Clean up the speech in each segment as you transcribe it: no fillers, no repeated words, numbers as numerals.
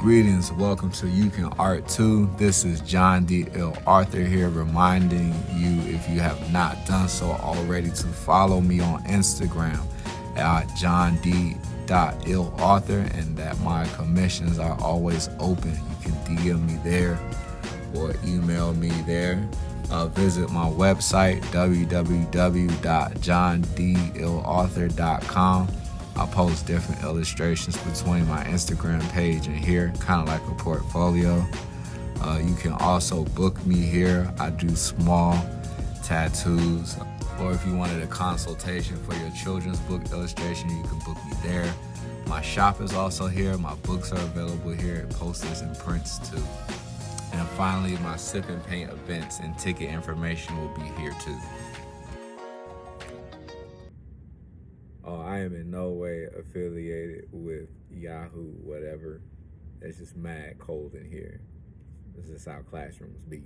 Greetings, welcome to You Can Art Too. This is John D. L. Arthur here, reminding you, if you have not done so already, to follow me on Instagram at John D. L. Arthur, and that my commissions are always open. You can DM me there or email me there. Visit my website, www.johndlarthur.com. I post different illustrations between my Instagram page and here, kind of like a portfolio. You can also book me here. I do small tattoos. Or if you wanted a consultation for your children's book illustration, you can book me there. My shop is also here. My books are available here, posters and prints too. And finally, my sip and paint events and ticket information will be here too. I am in no way affiliated with Yahoo, whatever. It's just mad cold in here. This is how classrooms be.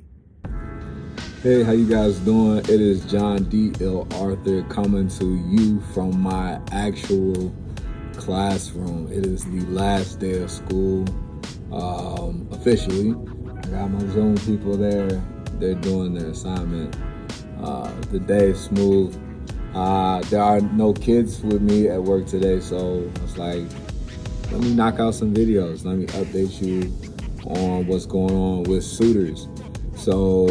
Hey, how you guys doing? It is John D. L. Arthur coming to you from my actual classroom. It is the last day of school, officially. I got my Zoom people there. They're doing their assignment. The day is smooth. There are no kids with me at work today, so I was like, let me knock out some videos. Let me update you on what's going on with Suitors. So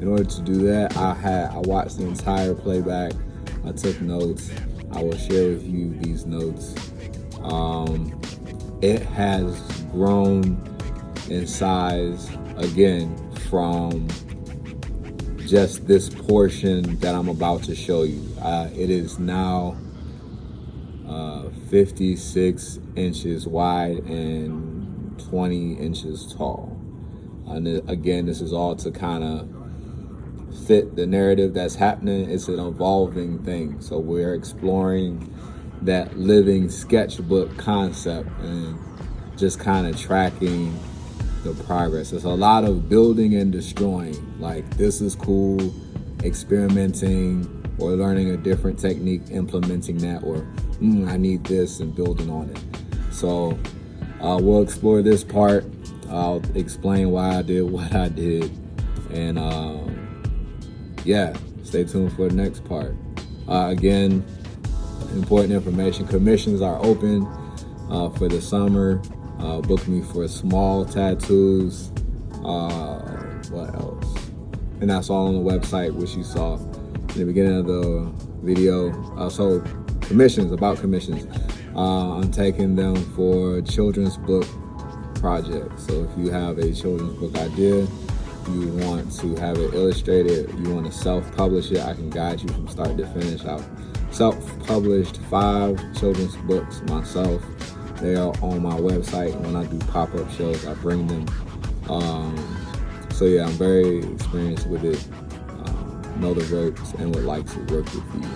in order to do that, I watched the entire playback. I took notes. I will share with you these notes. It has grown in size again from just this portion that I'm about to show you. It is now 56 inches wide and 20 inches tall. And again, this is all to kind of fit the narrative that's happening. It's an evolving thing. So we're exploring that living sketchbook concept and just kind of tracking the progress. There's a lot of building and destroying. Like, this is cool, experimenting or learning a different technique, implementing that, or I need this, and building on it. So we'll explore this part. I'll explain why I did what I did, and yeah, stay tuned for the next part. Again, important information: commissions are open for the summer. Book me for small tattoos. What else? And that's all on the website, which you saw in the beginning of the video. So commissions, about commissions. I'm taking them for children's book projects. So if you have a children's book idea, you want to have it illustrated, you want to self-publish it, I can guide you from start to finish. I've self-published 5 children's books myself. They are on my website. When I do pop-up shows, I bring them. So yeah, I'm very experienced with it. Know the ropes and would like to work with you.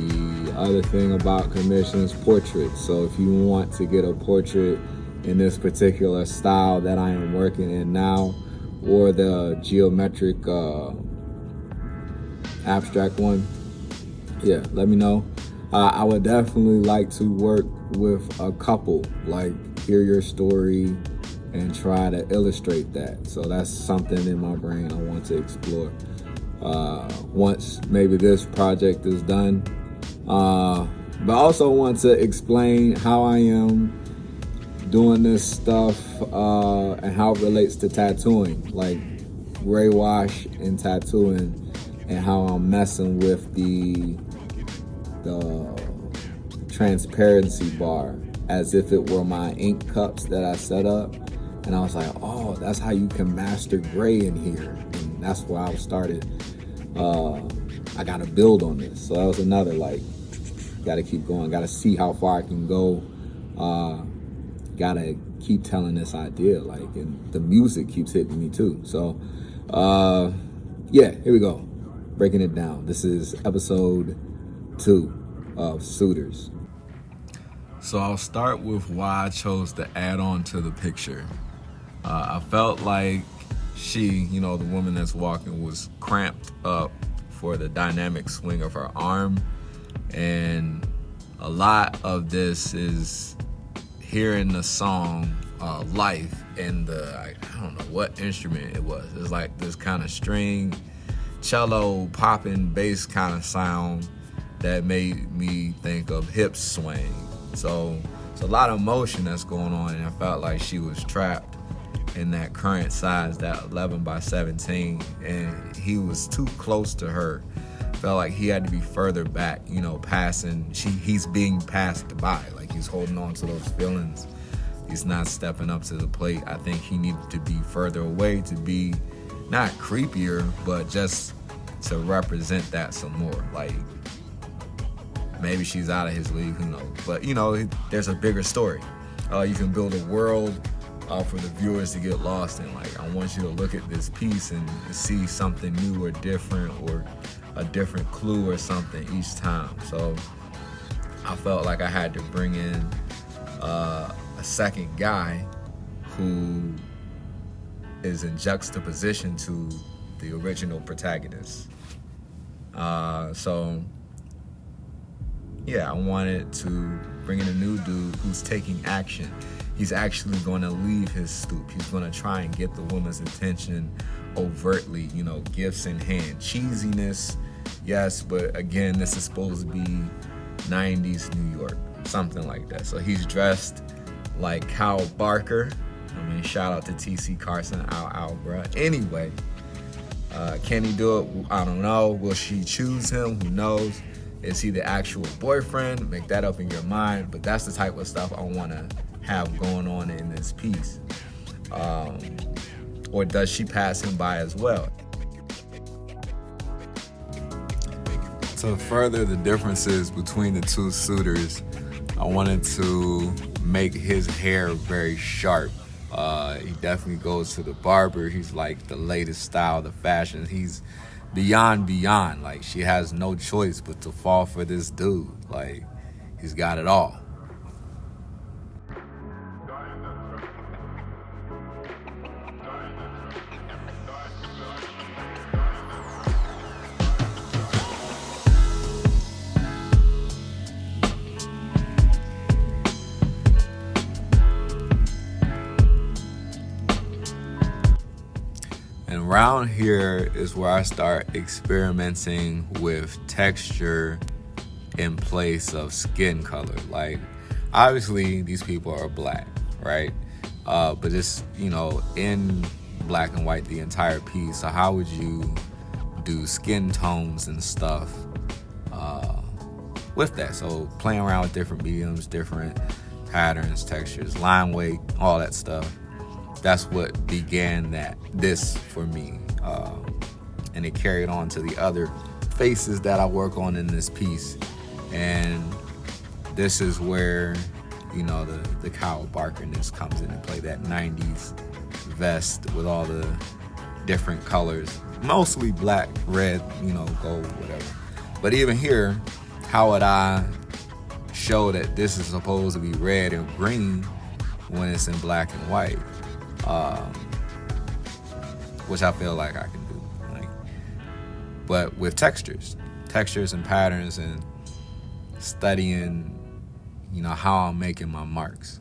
The other thing about commissions, portraits. So if you want to get a portrait in this particular style that I am working in now, or the geometric abstract one, yeah, let me know. I would definitely like to work with a couple, like hear your story and try to illustrate that. So that's something in my brain I want to explore. Once maybe this project is done, but I also want to explain how I am doing this stuff and how it relates to tattooing, like gray wash and tattooing, and how I'm messing with the transparency bar as if it were my ink cups that I set up. And I was like, oh, that's how you can master gray in here. And that's where I started. I gotta build on this. So that was another, like, gotta keep going, gotta see how far I can go. Gotta keep telling this idea, like, and the music keeps hitting me too. So yeah, here we go, breaking it down. This is episode 2 of Suitors. So I'll start with why I chose to add on to the picture. I felt like she, the woman that's walking, was cramped up for the dynamic swing of her arm. And a lot of this is hearing the song life in the, I don't know what instrument it was. It's like this kind of string, cello, popping bass kind of sound that made me think of hip swing. So it's a lot of motion that's going on, and I felt like she was trapped in that current size, that 11 by 17, and he was too close to her. Felt like he had to be further back, you know, passing. He's being passed by, like he's holding on to those feelings. He's not stepping up to the plate. I think he needed to be further away to be not creepier, but just to represent that some more. Like, maybe she's out of his league, who knows? But, you know, there's a bigger story. You can build a world for the viewers to get lost in. Like, I want you to look at this piece and see something new or different, or a different clue or something each time. So I felt like I had to bring in a second guy who is in juxtaposition to the original protagonist. So yeah, I wanted to bring in a new dude who's taking action. He's actually going to leave his stoop. He's going to try and get the woman's attention overtly, you know, gifts in hand. Cheesiness, yes, but again, this is supposed to be 90s New York, something like that. So he's dressed like Kyle Barker. I mean, shout out to TC Carson, ow, bruh. Anyway, can he do it? I don't know. Will she choose him? Who knows? Is he the actual boyfriend? Make that up in your mind. But that's the type of stuff I want to have going on in this piece. Or does she pass him by as well? To further the differences between the two suitors, I wanted to make his hair very sharp. He definitely goes to the barber. He's like the latest style, the fashion. He's beyond. Like, she has no choice but to fall for this dude. Like, he's got it all. And around here is where I start experimenting with texture in place of skin color. Like, obviously these people are black, right? But it's, you know, in black and white the entire piece. So how would you do skin tones and stuff with that? So playing around with different mediums, different patterns, textures, line weight, all that stuff. That's what began this for me. And it carried on to the other faces that I work on in this piece. And this is where, you know, the Kyle Barker-ness comes into play, that 90s vest with all the different colors, mostly black, red, you know, gold, whatever. But even here, how would I show that this is supposed to be red and green when it's in black and white? Which I feel like I can do, like, but with textures and patterns, and studying, you know, how I'm making my marks.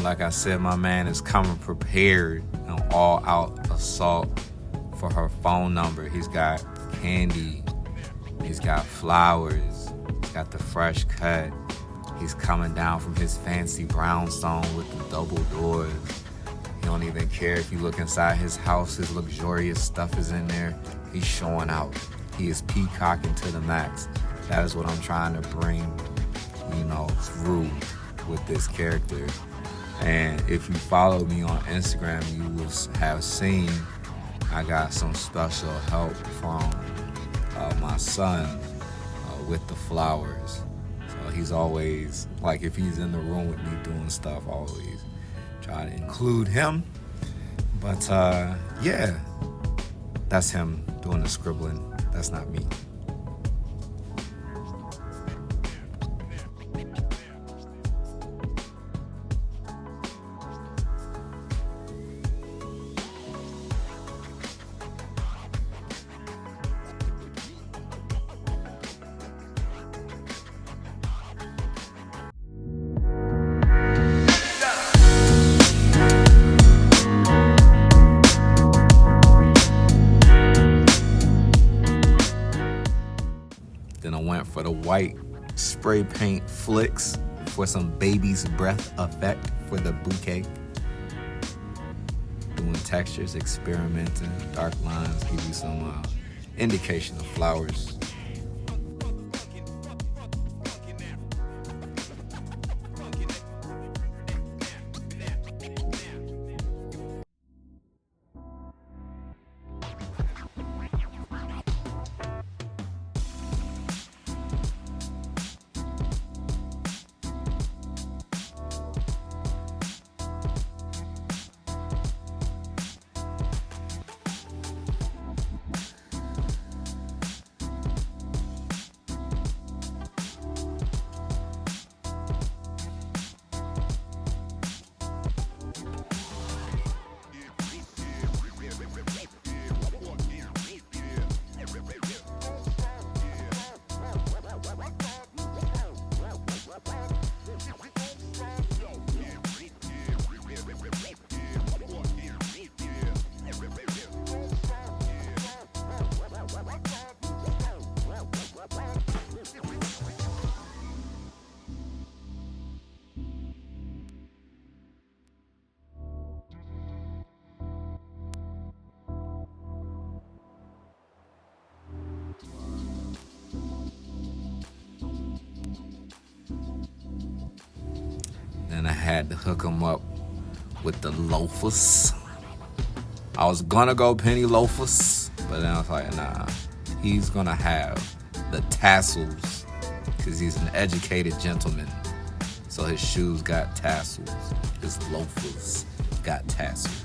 like I said, my man is coming prepared, an all-out assault for her phone number. He's got candy, he's got flowers, he's got the fresh cut. He's coming down from his fancy brownstone with the double doors. He don't even care if you look inside his house, his luxurious stuff is in there. He's showing out. He is peacocking to the max. That is what I'm trying to bring, through with this character. And if you follow me on Instagram, you will have seen I got some special help from my son with the flowers. So he's always, like, if he's in the room with me doing stuff, I always try to include him. But yeah, that's him doing the scribbling. That's not me. Then I went for the white spray paint flicks for some baby's breath effect for the bouquet. Doing textures, experimenting, dark lines, give you some indication of flowers. And I had to hook him up with the loafers. I was gonna go penny loafers, but then I was like, nah, he's gonna have the tassels because he's an educated gentleman. So his shoes got tassels. His loafers got tassels.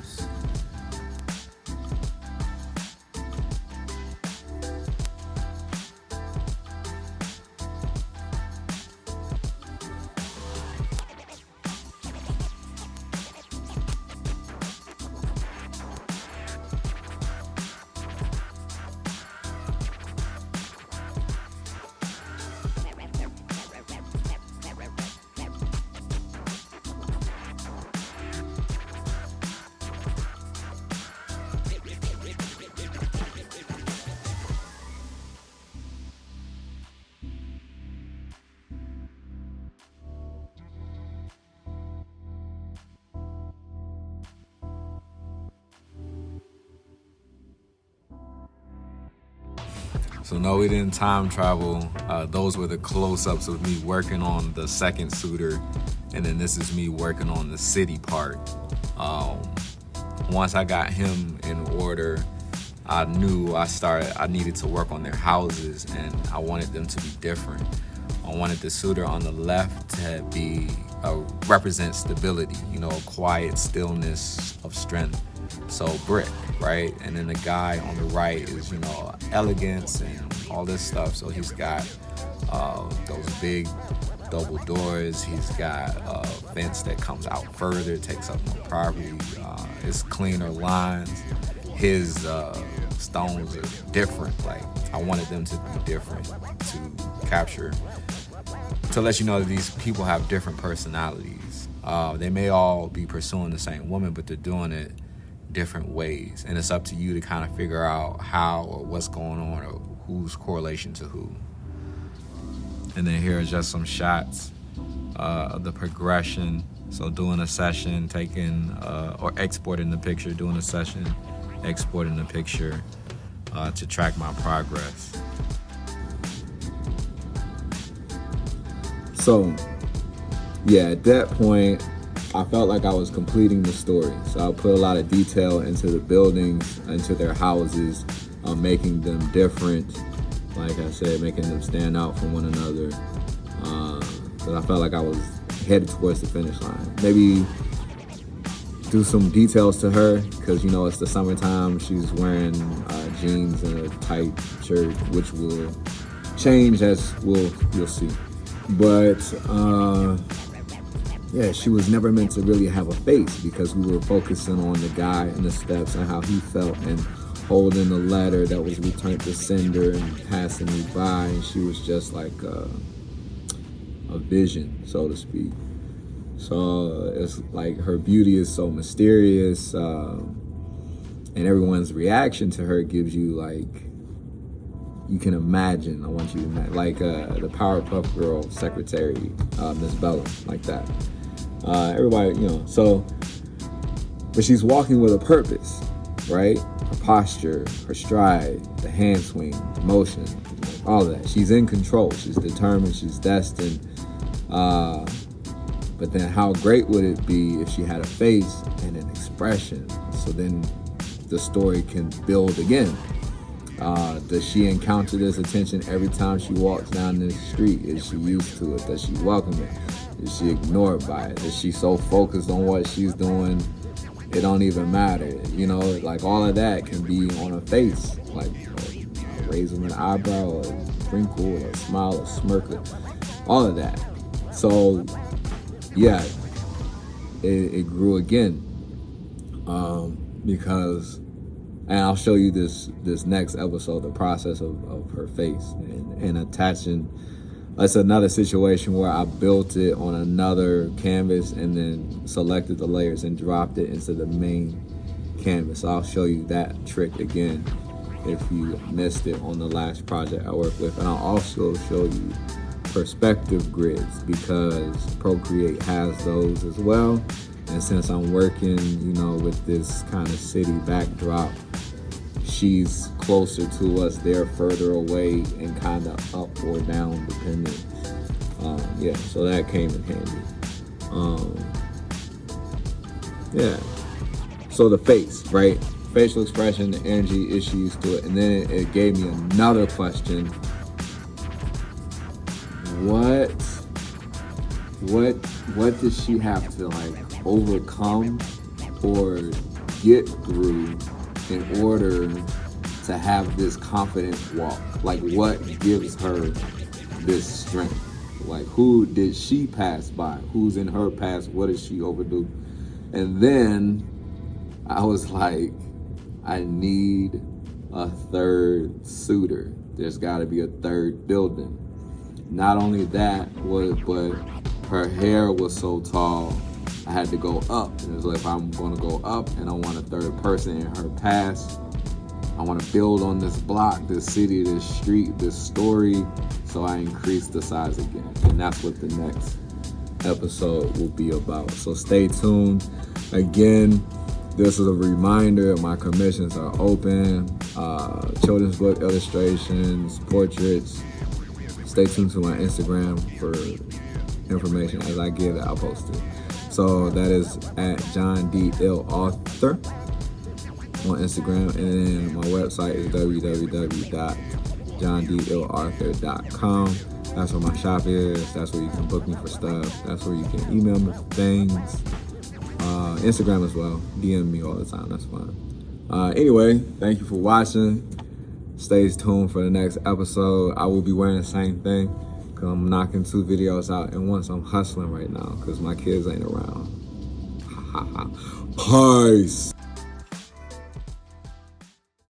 So no, we didn't time travel. Those were the close-ups of me working on the second suitor, and then this is me working on the city part. Once I got him in order, I knew I needed to work on their houses, and I wanted them to be different. I wanted the suitor on the left to be represent stability, a quiet stillness of strength. So brick, right? And then the guy on the right is, elegance and all this stuff. So he's got those big double doors. He's got a fence that comes out further, takes up more property. It's cleaner lines. His stones are different. Like, I wanted them to be different to capture, to let you know that these people have different personalities. They may all be pursuing the same woman, but they're doing it different ways. And it's up to you to kind of figure out how or what's going on or who's correlation to who. And then here are just some shots of the progression. So doing a session, taking or exporting the picture, doing a session, exporting the picture to track my progress. So, yeah, at that point, I felt like I was completing the story. So I put a lot of detail into the buildings, into their houses, making them different. Like I said, making them stand out from one another. Because I felt like I was headed towards the finish line. Maybe do some details to her, because you know it's the summertime. She's wearing jeans and a tight shirt, which will change as you'll see. But yeah, she was never meant to really have a face, because we were focusing on the guy and the steps and how he felt, and holding the letter that was returned to sender and passing me by, and she was just like a vision, so to speak. So it's like her beauty is so mysterious, and everyone's reaction to her gives you like, you can imagine. I want you to imagine, like the Powerpuff Girl secretary, Miss Bella, like that. Everybody, you know. So, but she's walking with a purpose, right? Her posture, her stride, the hand swing, the motion, all of that. She's in control. She's determined. She's destined. But then how great would it be if she had a face and an expression? So then the story can build again. Does she encounter this attention every time she walks down this street? Is she used to it? Does she welcome it? Is she ignored by it? Is she so focused on what she's doing, it don't even matter? You know, like all of that can be on her face, like a raise of an eyebrow, a wrinkle, a smile, a smirk, all of that. So yeah, it grew again, because, and I'll show you this next episode, the process of her face and attaching. That's another situation where I built it on another canvas and then selected the layers and dropped it into the main canvas. So I'll show you that trick again if you missed it on the last project I worked with. And I'll also show you perspective grids, because Procreate has those as well. And since I'm working, you know, with this kind of city backdrop, she's closer to us, they're further away, and kind of up or down depending. Yeah, so that came in handy. Yeah, so the face, right? Facial expression, the energy, issues to it. And then it gave me another question. What does she have to like overcome or get through in order to have this confident walk? Like, what gives her this strength? Like, who did she pass by? Who's in her past? What did she overdo? And then I was like, I need a third suitor. There's got to be a third building. Not only that, but her hair was so tall, I had to go up. And it was like, if I'm going to go up and I want a third person in her past, I want to build on this block, this city, this street, this story. So I increased the size again. And that's what the next episode will be about. So stay tuned. Again, this is a reminder, my commissions are open. Children's book illustrations, portraits. Stay tuned to my Instagram for information. As I get it, I'll post it. So that is at John D. L. Author on Instagram, and then my website is www.johndlarthur.com. That's where my shop is. That's where you can book me for stuff. That's where you can email me for things. Instagram as well. DM me all the time. That's fine. Anyway, thank you for watching. Stay tuned for the next episode. I will be wearing the same thing because I'm knocking 2 videos out at once. I'm hustling right now because my kids ain't around. Peace.